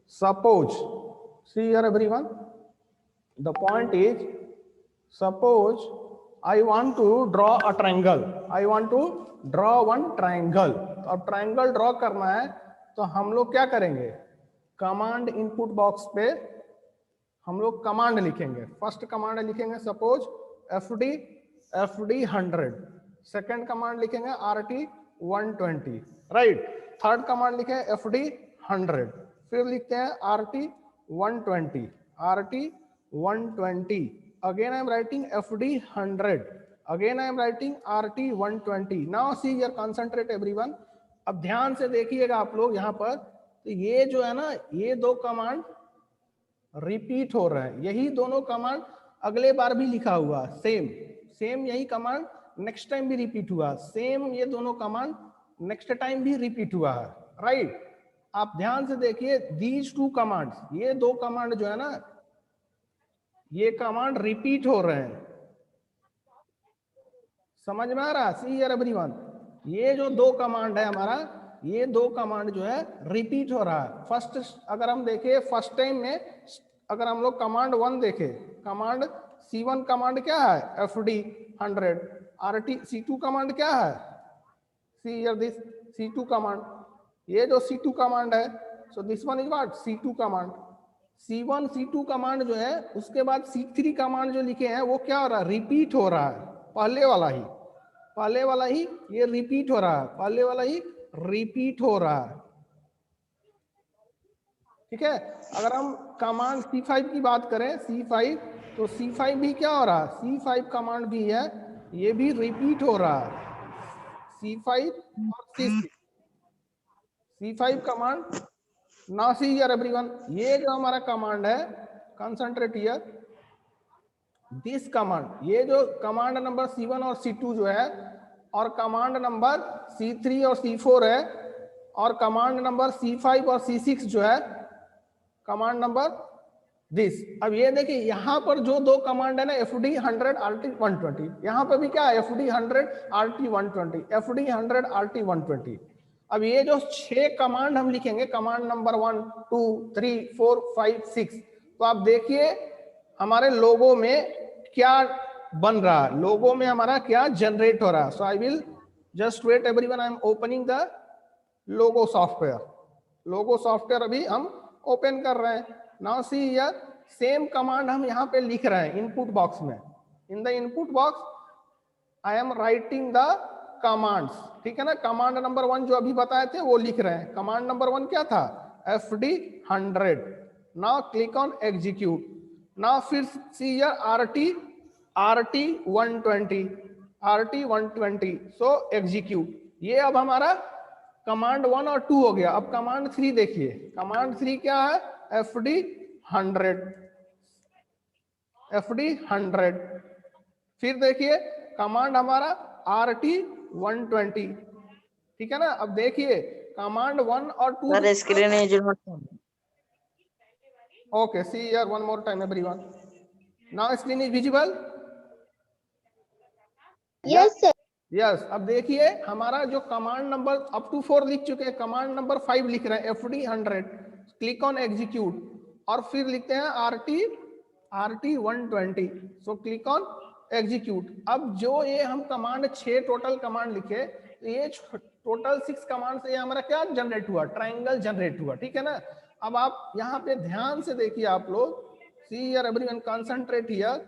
Suppose, see here everyone, the point is, suppose I want to draw a triangle. I want to draw one triangle. तो अब triangle draw करना है तो हम लोग क्या करेंगे, कमांड इनपुट बॉक्स पे हम लोग कमांड लिखेंगे. फर्स्ट कमांड लिखेंगे सपोज fd 100. सेकेंड कमांड लिखेंगे rt 120. राइट. थर्ड कमांड लिखेंगे fd 100. फिर लिखते हैं rt 120. Again I am writing fd 100. Again I am writing rt 120. Now see here, concentrate everyone. अब ध्यान से देखिएगा आप लोग यहाँ पर, तो ये जो है ना, ये दो कमांड रिपीट हो रहे हैं. यही दोनों कमांड अगले बार भी लिखा हुआ, सेम यही कमांड नेक्स्ट टाइम भी रिपीट हुआ, सेम ये दोनों कमांड नेक्स्ट टाइम भी रिपीट हुआ है. राइट. आप ध्यान से देखिए, दीज टू कमांड्स, ये दो कमांड जो है ना, ये कमांड रिपीट हो रहे हैं. समझ में आ रहा? सी हियर एवरीवन, ये जो दो कमांड है हमारा, ये दो कमांड जो है रिपीट हो रहा है. फर्स्ट अगर हम देखें, फर्स्ट टाइम में अगर हम लोग कमांड 1 देखें, कमांड C1 कमांड क्या है, fd 100. rt C2 कमांड क्या है, see here this C2 command, ये जो C2 कमांड है, so this one is what, C2 command. C1 C2 command जो है, उसके बाद C3 कमांड जो लिखे हैं वो क्या हो रहा है, रिपीट हो रहा है. पहले वाला ही ये रिपीट हो रहा है, पहले वाला ही रिपीट हो रहा है. ठीक है. अगर हम कमांड C5 की बात करें, C5, तो C5 भी क्या हो रहा है, C5 कमांड भी है, ये भी रिपीट हो रहा है. C5 और C5 command. Now see here everyone, ये जो हमारा कमांड है, कंसंट्रेट हियर, दिस कमांड, ये जो कमांड नंबर C1 और C2 जो है, और कमांड नंबर C3 और C4 है, और कमांड नंबर C5 और C6 जो है, कमांड नंबर दिस. अब ये देखिए, यहां पर जो दो कमांड है ना, fd 100 rt 120, यहां पर भी क्या है, fd 100 rt 120, fd 100 rt 120. अब ये जो 6 कमांड हम लिखेंगे, कमांड नंबर 1 2 3 4 5 6, तो आप देखिए हमारे लोगो में क्या बन रहा है, लोगो में हमारा क्या जनरेट हो रहा है. So I will just wait everyone, I am opening the logo software. Logo software अभी हम ओपन कर रहे हैं. Now see here, same command हम यहाँ पे लिख रहे हैं इनपुट बॉक्स में. In the input box I am writing the commands. ठीक है ना. कमांड नंबर 1 जो अभी बताए थे वो लिख रहे हैं. कमांड नंबर 1 क्या था, fd 100. Now click on execute. Now फिर see here rt 120. So execute. ये अब हमारा कमांड 1 और 2 हो गया. अब कमांड 3 देखिए, कमांड 3 क्या है, fd 100. फिर देखिए कमांड हमारा rt 120. ठीक है ना. अब देखिए कमांड 1 और 2, okay. See here one more time everyone. Now screen is visible. Yes sir. Yes. अब देखिए हमारा जो कमांड नंबर अप टू 4 लिख चुके हैं, कमांड नंबर 5 लिख रहे हैं, fd 100. क्लिक ऑन एग्जीक्यूट और फिर लिखते हैं rt 120. So click on execute. अब जो ये हम कमांड 6 टोटल कमांड लिखे, ये टोटल 6 कमांड से ये हमारा क्या जनरेट हुआ, ट्रायंगल जनरेट हुआ. ठीक है ना. अब आप यहाँ पे ध्यान से देखिए आप लोग, सी हियर एवरीवन, कंसंट्रेट हियर.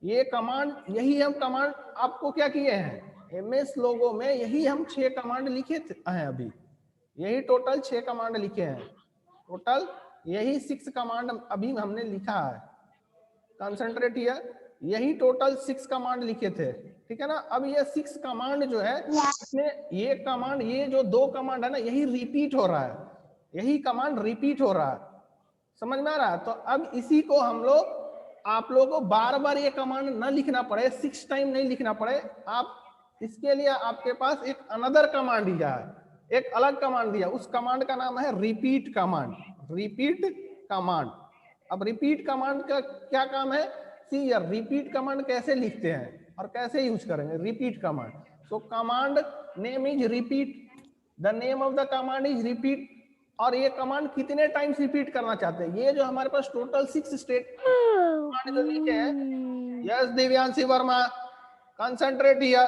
ये कमांड, यही हम कमांड आपको क्या किए हैं, एमएस लोगो में यही हम 6 कमांड लिखे हैं. अभी यही टोटल 6 कमांड लिखे हैं. टोटल यही 6 कमांड अभी हमने लिखा है. कंसंट्रेट हियर, यही टोटल 6 कमांड लिखे थे. ठीक है ना. अब ये 6 कमांड जो है, इसमें ये कमांड, ये जो 2 कमांड है ना, यही रिपीट हो रहा है, यही कमांड रिपीट हो रहा है. समझ में आ रहा है. तो अब इसी को हम लोग, आप लोगों को बार बार ये कमांड ना लिखना पड़े, 6 टाइम नहीं लिखना पड़े. आप इसके लिए आपके पास एक अनदर कमांड दिया है, एक अलग कमांड दिया. उस कमांड का नाम है रिपीट कमांड. Repeat command. अब रिपीट कमांड का क्या काम है, सी यार, रिपीट कमांड कैसे लिखते हैं और कैसे यूज करेंगे repeat command. So command name is repeat. The name of the command is repeat. और ये कमांड कितने टाइम्स रिपीट करना चाहते हैं। ये जो हमारे पास टोटल 6 स्टेट कमांड जो लिखे हैं, yes Divyanshi Verma, concentrate here.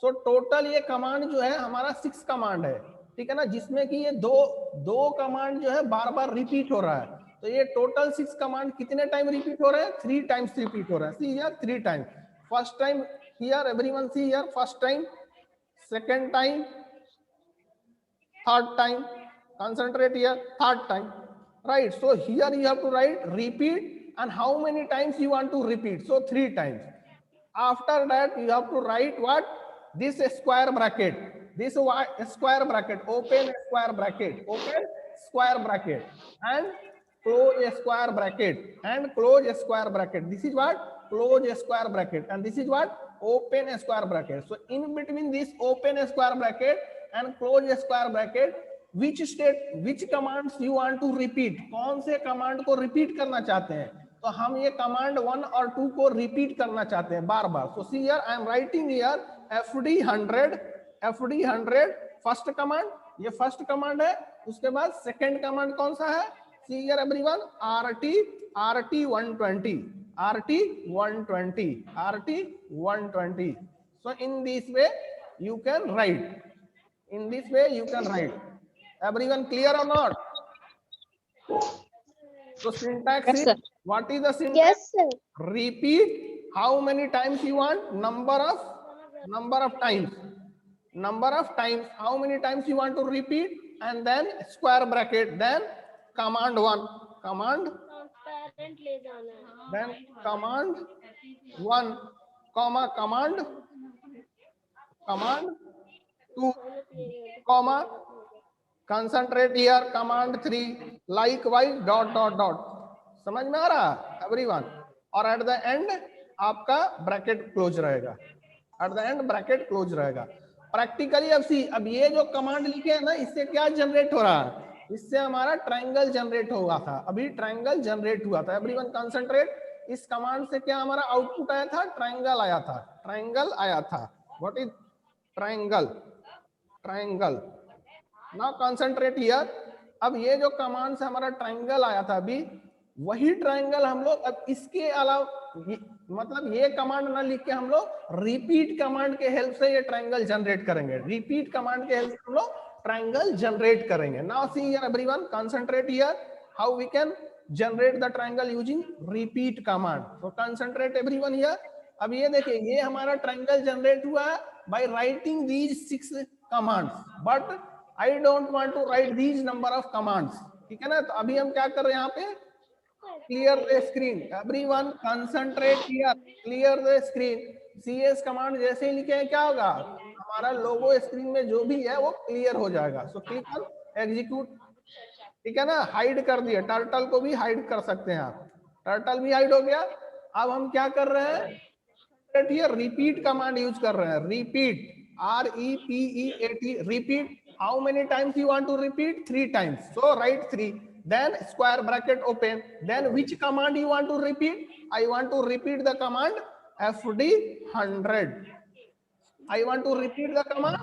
So total ये कमांड जो है हमारा 6 कमांड है, ठीक है ना, जिसमें कि ये दो कमांड जो है बार बार रिपीट हो रहा है। तो ये टोटल 6 कमांड कितने टाइम रिपीट हो रहे हैं, 3 टाइम्स रिपीट हो रहा है। See here 3 time, first time here, everyone see here, first time, second time, third time, concentrate here, third time, right? So here you have to write repeat, and how many times you want to repeat, so 3 times. After that you have to write what, this square bracket, this square bracket, open square bracket, open square bracket, and close a square bracket, and close a square bracket. This is what, close a square bracket, and this is what, open a square bracket. So in between this open a square bracket and close a square bracket, which state, which commands you want to repeat, कौन से command को repeat करना चाहते हैं। तो हम ये command 1 और 2 को रिपीट करना चाहते हैं बार बार। So see here I am writing here FD100 first command, ये फर्स्ट कमांड है। उसके बाद सेकंड कमांड कौन सा है, see here everyone, RT120. So in this way you can write, everyone clear or not? So syntax is, what is the syntax? Yes, sir. Repeat how many times you want, number of times, how many times you want to repeat, and then square bracket, then command 1, then command 1, comma command 2, comma concentrate here, command 3, likewise dot. समझ में आ रहा everyone? और at the end आपका bracket close रहेगा, practically. अब सी, अब ये जो कमांड लिखे है ना, इससे क्या जनरेट हो रहा है, इससे हमारा ट्रायंगल जनरेट हुआ था, अभी ट्रायंगल जनरेट हुआ था। एवरीवन कंसंट्रेट, इस कमांड से क्या हमारा आउटपुट आया था, ट्रायंगल आया था, what is triangle, now concentrate here. अब ये जो कमांड से हमारा ट्रायंगल आया था, अभी वही ट्रायंगल हम लोग अब इसके अलावा, मतलब ये कमांड ना लिख के हम लोग रिपीट कमांड के हेल्प से ये ट्रायंगल जनरेट करेंगे, now see here everyone, concentrate here, how we can generate the triangle using repeat command. तो कंसंट्रेट एवरीवन हियर। अब ये देखिए, ये हमारा ट्रायंगल जनरेट हुआ है by writing these 6 commands, but I don't want to write these number of commands, ठीक है ना। तो अभी हम क्या कर रहे हैं, यहाँ पे clear the screen, everyone concentrate here, clear the screen. CS command जैसे ही लिखे हैं क्या होगा, हमारा लोगो स्क्रीन में जो भी है वो क्लियर हो जाएगा। सो क्लिक ऑन एग्जीक्यूट, ठीक है ना, हाइड कर दिया, टर्टल को भी हाइड कर सकते हैं आप, टर्टल भी हाइड हो गया। अब हम क्या कर रहे हैं, रिपीट कमांड यूज कर रहे हैं, repeat, REPEAT, repeat. How many times you want to repeat? 3 times. So write 3. Then square bracket open. Then which command you want to repeat? I want to repeat the command FD100. I want to repeat the command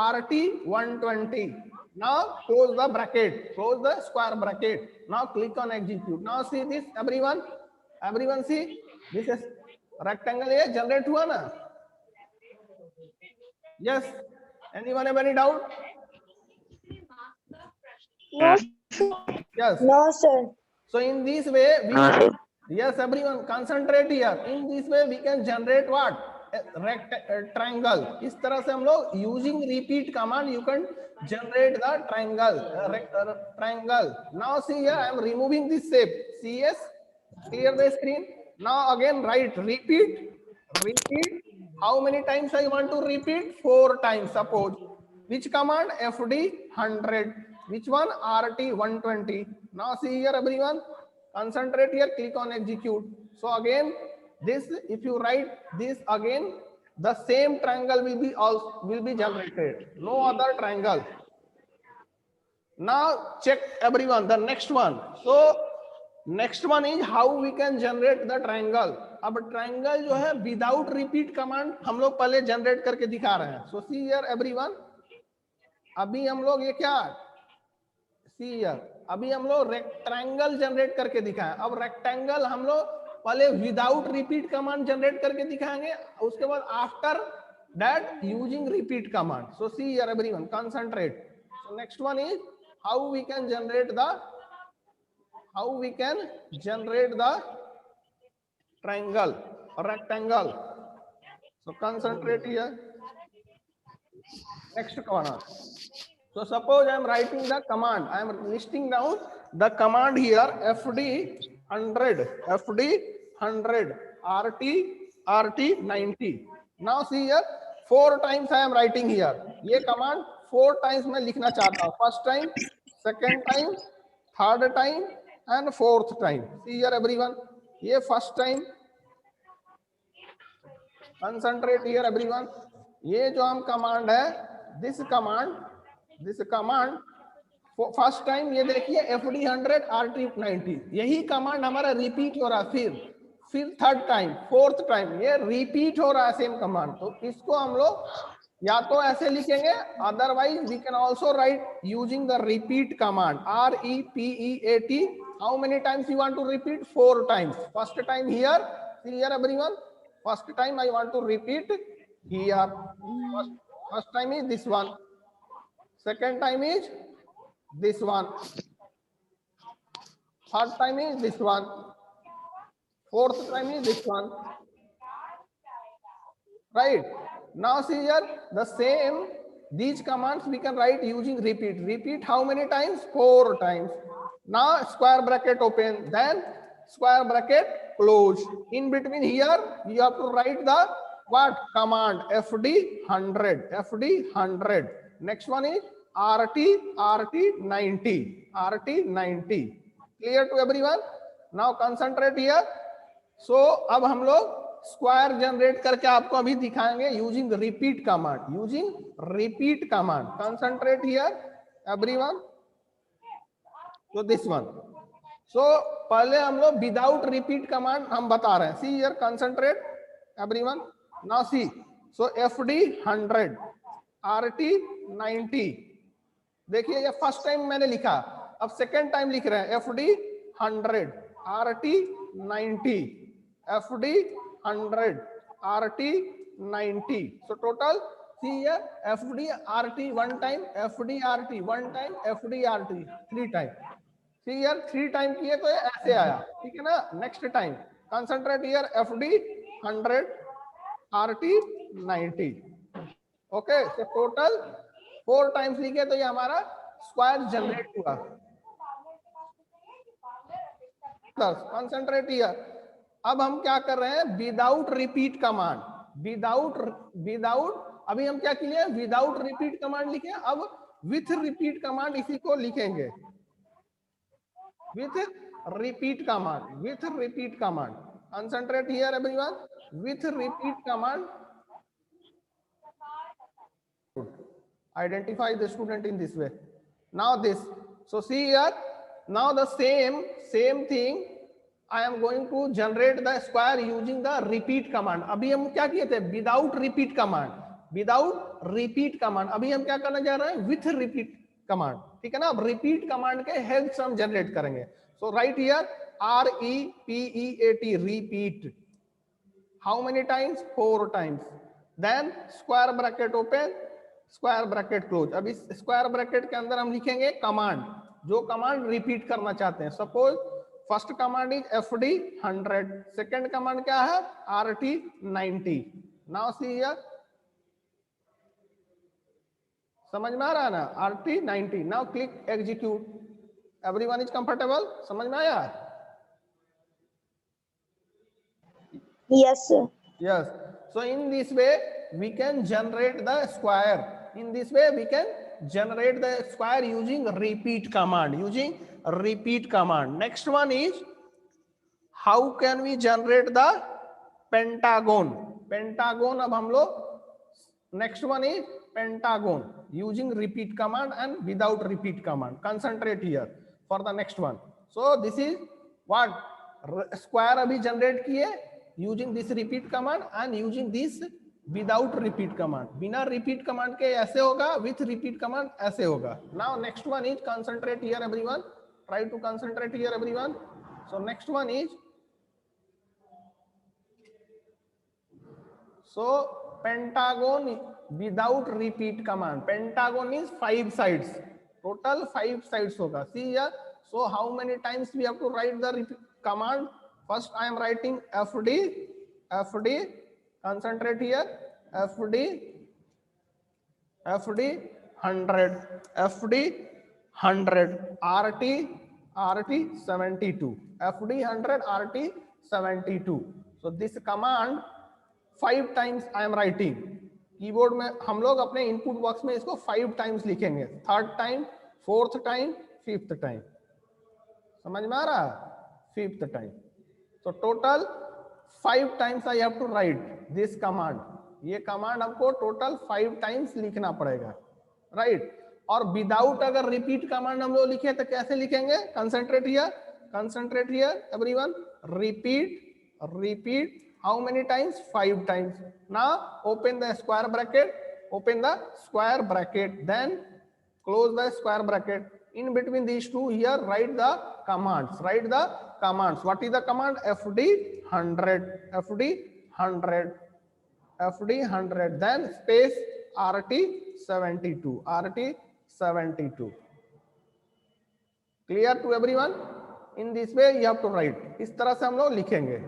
RT120. Now close the bracket, close the square bracket. Now click on execute. Now see this, everyone. Everyone see this is rectangle ये generate हुआ ना? Yes. Anyone have any doubt? No, Yes. no, sir. So in this way, we can, yes, everyone concentrate here. In this way, we can generate what? A triangle. इस तरह से हम लोग using repeat command, you can generate the triangle. Now see here, I am removing this shape. CS, clear the screen. Now again write repeat. How many times I want to repeat? 4 times. Suppose which command? FD100. Which one? RT120. Now see here, everyone. Concentrate here. Click on execute. So again, this, if you write this again, the same triangle will be generated. No other triangle. Now check everyone. The next one. So next one is how we can generate the triangle. अब triangle जो है without repeat command हम लोग पहले generate करके दिखा रहे हैं। सो सी हियर एवरीवन, अभी हम लोग ये क्या सी हियर, अभी हम लोग रेक्टेंगल जनरेट करके दिखाएं। अब रेक्टेंगल हम लोग पहले विदाउट रिपीट कमांड जनरेट करके दिखाएंगे, उसके बाद after that using repeat command. So see here everyone, concentrate. So next one is how we can generate the triangle or rectangle. So concentrate here. Next command. So suppose I am writing the command, I am listing down the command here, fd 100 rt 90. Now see here, 4 times I am writing here. ये command 4 times मैं लिखना चाहता हूँ, first time, second time, third time and fourth time. See here everyone, ये first time, concentrate here everyone, ये जो हम command है, दिस कमांड फर्स्ट टाइम ये देखिए fd 100 rt 90, यही कमांड हमारा रिपीट हो रहा है, फिर थर्ड टाइम, फोर्थ टाइम ये रिपीट हो रहा है सेम कमांड। तो इसको हम लोग या तो ऐसे लिखेंगे, otherwise we can also write using the repeat command, REPEAT। How many times you want to repeat? 4 times. First time here, see here everyone, first time I want to repeat here. First time is this one, second time is this one, third time is this one, fourth time is this one, right? Now see here, the same these commands we can write using repeat how many times? 4 times. Now square bracket open, then square bracket close. In between here you have to write the what command, fd 100. Next one is rt 90. Clear to everyone? Now concentrate here. So अब हम लोग square generate करके आपको अभी दिखाएंगे using repeat command. Concentrate here everyone. तो this one, सो पहले हम लोग विदाउट रिपीट कमांड हम बता रहे हैं। See here, concentrate everyone, now see. So fd 100 rt 90, देखिए ये फर्स्ट टाइम मैंने लिखा, अब सेकेंड टाइम लिख रहे हैं fd 100 rt 90, fd 100 rt 90. So total, see here, fd rt 1 time, fd rt 1 time, fd rt 3 time. See here, 3 time किए तो ये ऐसे आया, ठीक है ना। Next time concentrate here, fd 100 rt 90. Okay, तो टोटल 4 टाइम्स लिखे तो ये हमारा स्क्वायर जनरेट हुआ। कंसंट्रेट हियर, अब हम क्या कर रहे हैं, विदाउट रिपीट कमांड, विदाउट अभी हम क्या किए, विदाउट रिपीट कमांड लिखे, अब विथ रिपीट कमांड इसी को लिखेंगे, with repeat command. Concentrate here everyone, with repeat command. Identify the student in this way. Now this, so see here, now the same thing I am going to generate the square using the repeat command. अभी हम क्या किए थे, without repeat command, अभी हम क्या करना जा रहे हैं, with repeat कमांड, ठीक है ना। अब रिपीट कमांड के हेल्प से हम जनरेट करेंगे। So write here REPEAT, repeat how many times? 4 times. Then square bracket open, square bracket close. अब इस स्क्वायर ब्रैकेट के अंदर हम लिखेंगे कमांड, जो कमांड रिपीट करना चाहते हैं। Suppose first command is fd 100, second command क्या है, rt 90। नाउ सी हियर, समझ में आ रहा है ना, rt 90। Now click execute, everyone is comfortable, समझ में आया? Yes sir. Yes. So in this way we can generate the square. In this way we can generate the square using repeat command. Next one is how can we generate the pentagon? अब हम लोग next one is pentagon using repeat command and without repeat command. Concentrate here for the next one. So this is what square अभी generate किए using this repeat command and using this without repeat command, बिना repeat command के ऐसे होगा, with repeat command ऐसे होगा. Now next one is concentrate here everyone, try to concentrate here everyone. So next one is, so pentagon without repeat command. Pentagon is 5 sides, total 5 sides hoga. See here, so how many times we have to write the repeat command? First I am writing fd, fd, concentrate here, fd, fd 100, fd 100, rt, rt 72, fd 100, rt 72. So this command 5 times I am writing. Keyboard में हम लोग अपने input box में इसको 5 times लिखेंगे, 3rd time, 4th time, 5th time. समझ में आ रहा? 5th time. तो total 5 times I have to write this command. ये कमांड हमको टोटल 5 टाइम्स लिखना पड़ेगा, राइट. और विदाउट अगर रिपीट कमांड हम लोग लिखे तो कैसे लिखेंगे? Concentrate here everyone, repeat, repeat. How many times? 5 times. Now open the square bracket, open the square bracket, then close the square bracket. In between these two, here write the commands, write the commands. What is the command? fd 100, fd 100, fd 100, then space rt 72, rt 72. Clear to everyone? In this way you have to write. इस तरह से हम लोग लिखेंगे,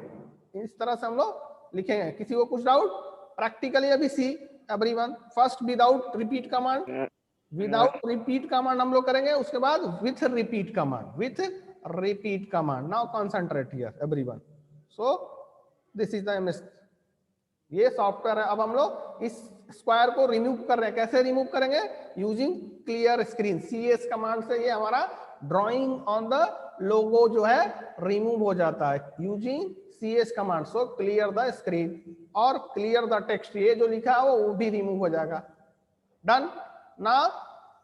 इस तरह से हम लोग लिखेंगे. किसी को कुछ डाउट? प्रैक्टिकली अभी see everyone. First without repeat command, without repeat command हम लोग करेंगे, उसके बाद with repeat command, with repeat command. Now concentrate here everyone. So this is the MS, ये सॉफ्टवेयर है. अब हम लोग इस स्क्वायर को रिमूव कर रहे हैं. कैसे रिमूव करेंगे? Using clear screen, CS command से ये हमारा ड्रॉइंग ऑन द लोगो जो है रिमूव हो जाता है using CS command. So clear the screen और क्लियर द टेक्स्ट, ये जो लिखा है वो भी रिमूव हो जाएगा. Done. Now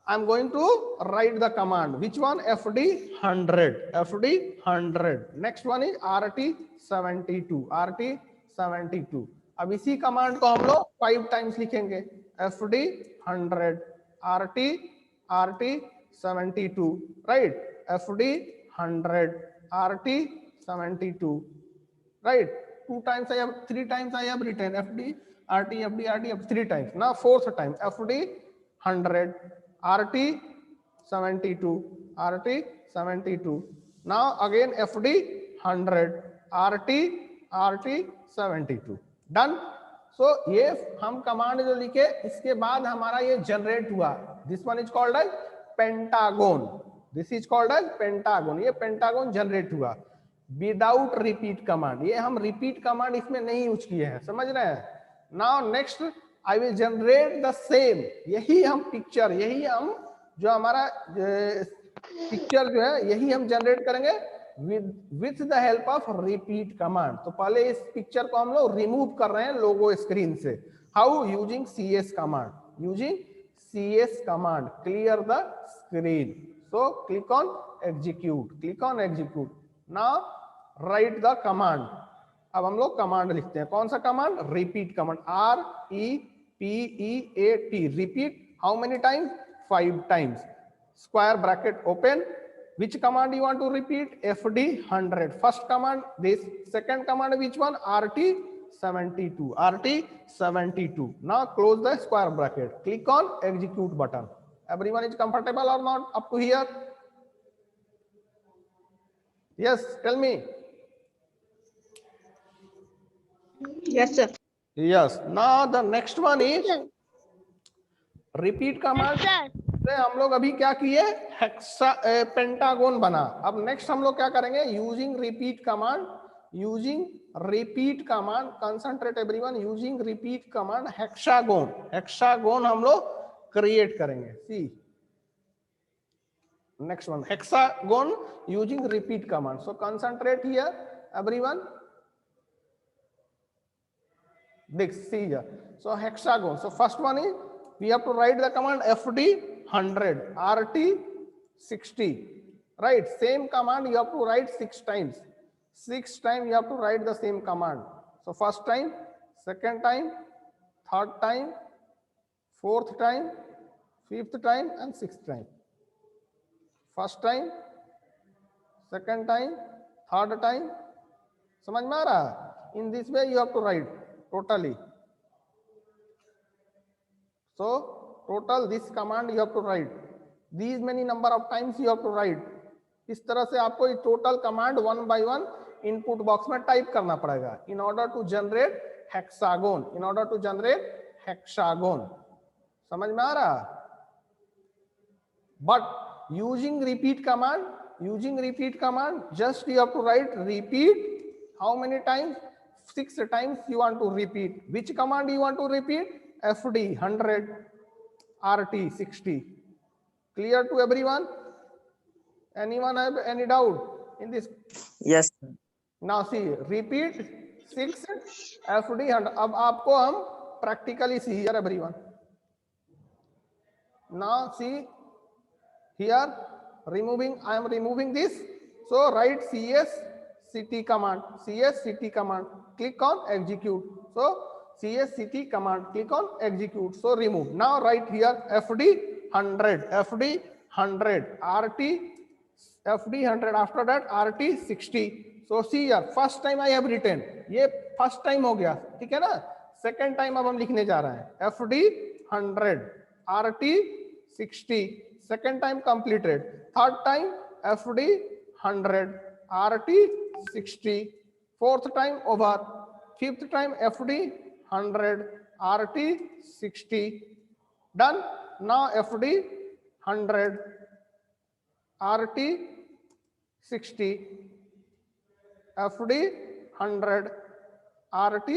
I am going to write the command. Which one? fd 100, fd 100. Next one is rt 72, rt 72. अब इसी कमांड को हम लोग 5 टाइम्स लिखेंगे. fd 100, rt, rt 72, right. fd 100, rt 72, right. 2 times I have, 3 times I have written fd, rt, fd, rt, 3 times. Now 4th time, fd 100, rt 72, rt 72. Now again fd 100, rt, rt 72. Done. So ये हम command जो लिखे, इसके बाद हमारा ये generate हुआ. This one is called as pentagon, this is called as pentagon. ये पेंटागोन जनरेट हुआ विदाउट रिपीट कमांड. ये हम रिपीट कमांड इसमें नहीं यूज किए हैं, समझ रहे हैं. Now next I will generate the same, यही हम पिक्चर, यही हम जो हमारा पिक्चर जो है यही हम जनरेट करेंगे with the help of repeat command. तो पहले इस पिक्चर को हम लोग रिमूव कर रहे हैं लोगो स्क्रीन से. How? Using CS command, using CS command. Clear the screen. So click on execute, click on execute. Now right the command. अब हम लोग कमांड लिखते हैं. कौन सा command? Repeat command, REPEAT, repeat. How many times? 5 times. Square bracket open. Which command you want to repeat? FD 100. First command this. Second command which one? RT 72. RT 72. Now close the square bracket. Click on execute button. Everyone is comfortable or not up to here? Yes, tell me. Yes, sir. Yes. Now the next one is repeat command. Yes, sir. हम लोग अभी क्या किए? Pentagon बना. अब next हम लोग क्या करेंगे? Using repeat command, using repeat command. Concentrate everyone. Using repeat command hexagon, hexagon हम लोग क्रिएट करेंगे. See next one, hexagon using repeat command. So concentrate here everyone. This see here. So hexagon. So first one is we have to write the command fd 100, rt 60, right. Same command you have to write 6 times. 6 times you have to write the same command. So first time, second time, third time, fourth time, fifth time and sixth time. First time, second time, third time. समझ में आ रहा? In this way you have to write totally. So total this command you have to write. These many number of times you have to write. इस तरह से आपको ये total command one by one input box में type करना पड़ेगा in order to generate hexagon. In order to generate hexagon. समझ में आ रहा? But using repeat command, just you have to write repeat. How many times? 6 times you want to repeat. Which command you want to repeat? FD 100, RT 60. Clear to everyone? Anyone have any doubt in this? Yes. Now see, repeat 6 FD 100. अब आपको हम practically see here everyone. Now see here I am removing this. So write CSCT command. CSCT command. Click on execute. So CSCT command. Click on execute. So remove. Now write here FD 100. FD 100. RT FD 100. After that RT 60. So see here. First time I have written. ये first time हो गया. ठीक है ना? Second time अब हम लिखने जा रहे हैं. FD 100. RT 60. Second time completed. Third time FD 100. RT 60. Fourth time over. Fifth time FD 100. RT 60. Done. Now FD 100. RT 60. FD 100. RT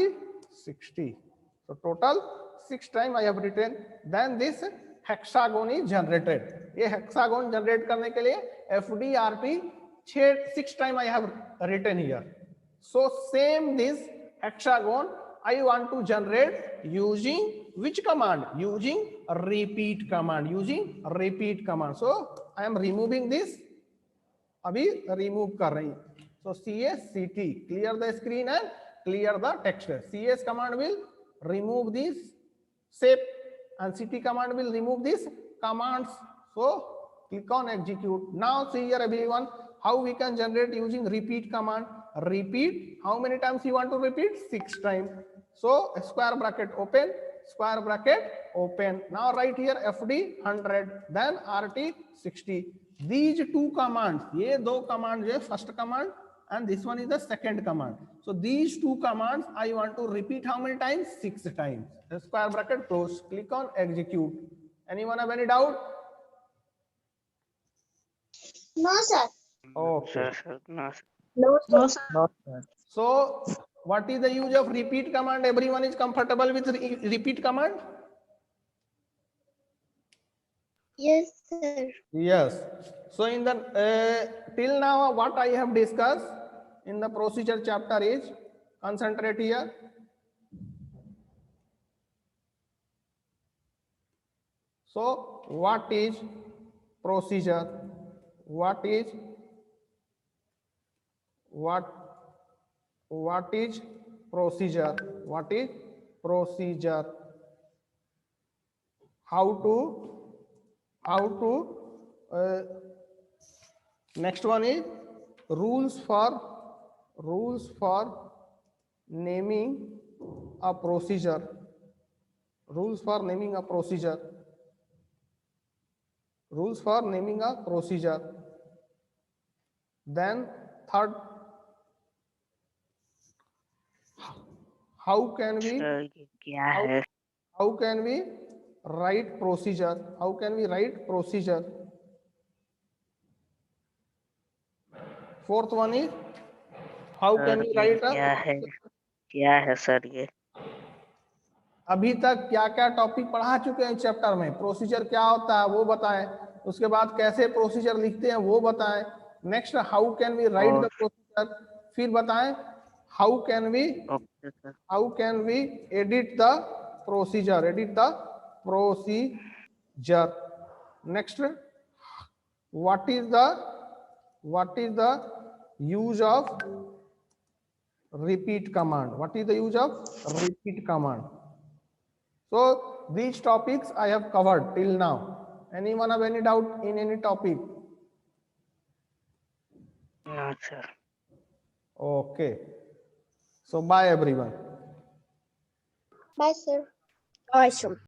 60. So total 6 times I have written. Then this hexagon is generated. ये hexagon generate करने के लिए FD RT 6 times I have written here. So same this hexagon I want to generate using which command? Using repeat command. Using repeat command. So I am removing this. अभी remove कर रही. So CSCT, clear the screen and clear the text. CS command will remove this shape and CT command will remove these commands. So click on execute. Now see here everyone how we can generate using repeat command. Repeat, how many times you want to repeat? 6 times. So square bracket open, square bracket open. Now write here FD 100, then RT 60. These two commands, ये दो commands है, first command and this one is the second command. So these two commands I want to repeat how many times? 6 times. The square bracket close. Click on execute. Anyone have any doubt? No, sir. Okay. No, sir. No, sir. No, sir. So what is the use of repeat command? Everyone is comfortable with repeat command? Yes, sir. Yes. So in the till now what I have discussed in the procedure chapter is, concentrate here. So what is procedure? What is procedure? What is procedure? How to next one is rules for naming a procedure. Rules for naming a procedure. Rules for naming a procedure. Then third, how can we Sir, ये क्या है? how can we write procedure? How can we write procedure? Fourth one is how can we write क्या a है? क्या है sir ये? अभी तक क्या क्या टॉपिक पढ़ा चुके हैं चैप्टर में? प्रोसीजर क्या होता है वो बताएं, उसके बाद कैसे प्रोसीजर लिखते हैं वो बताएं, next how can we write the procedure, फिर बताएं how can we edit the procedure, next what is the use of repeat command, So these topics I have covered till now. Anyone have any doubt in any topic? No, sir. Okay. So bye everyone. Bye, sir. Awesome.